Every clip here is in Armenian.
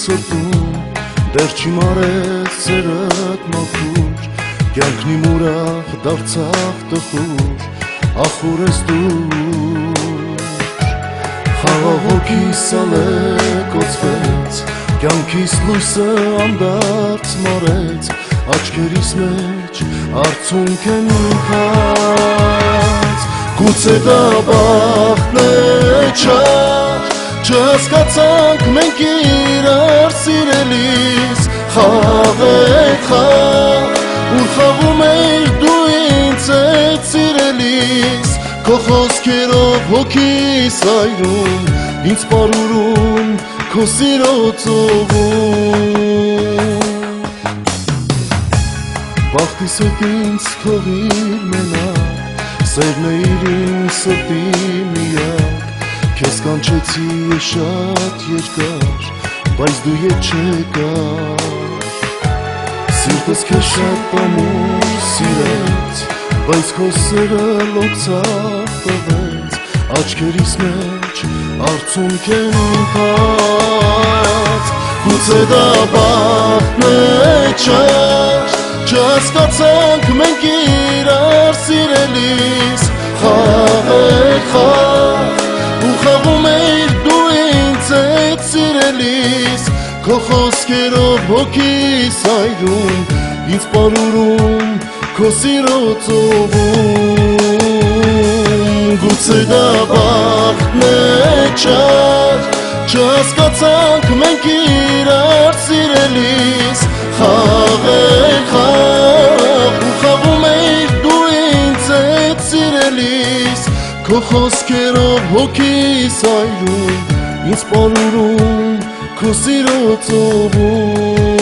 սրտում դեռ չի մարեց սերդ մաքուր կյանքն իմ ուրախ դարձավ տխուր ախուր ես դու խաղաղ հոգիս ալեկոծվեց կյանքիս լույսը անդարձ մարեց աչքերիս մեջ արցունք են ընկած գուցե դա բախտն է չհասկացանք մենք իրար սիրելիս խաղ է խաղ ուր խաղում էիր դու ինձ հետ սիրելիս քո խոսքերով հոգիս այրում ինձ պարուրում քո սիրո ծովում բախտիս հետ ինձ թողիր մենակ սերն էիր իմ սրտի միակ քեզ կանչեցի շատ երկար բայց դու ետ չեկար սիրտս քեզ շատ ամուր սիրեց բայց քո սերը լոքցավ տվեց աչքերիս մեջ արցունք են ընկած գուցե դա բախտն է չհասկացանք մենք իրար սիրելիս խաղ է խաղ ու խաղում էիր դու ինձ հետ սիրելիս քո խոսքերով հոգիս այրում ինձ պարուրում քո սիրո ծովում գուցե դա բախտն է չհասկացանք մենք իրար սիրելիս խաղ է խաղ ու խաղում էիր դու ինձ հետ սիրելիս քո խոսքերով հոգիս այրում ինձ պարուրում քո սիրո ծովում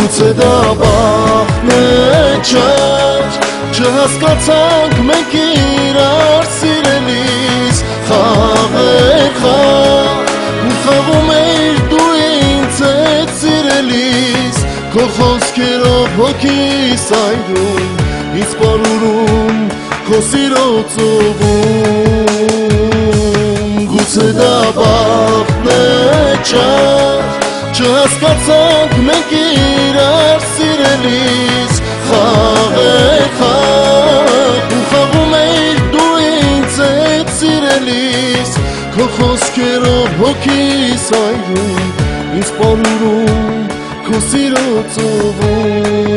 գուցե դա բախտն է չհասկացանք մենք իրար սիրելիս խաղ է խաղ ու խաղում էիր դու ինձ հետ սիրելիս քո խոսքերով հոգիս այրում ինձ պարուրում քո սիրո ծովում գուցե դա բախտն է չհասկացանք մենք իրար սիրելիս խաղ է խաղ ու խաղում էիր դու ինձ հետ սիրելիս քո խոսքերով հոգիս այրում ինձ պարուրում քո սիրո ծովում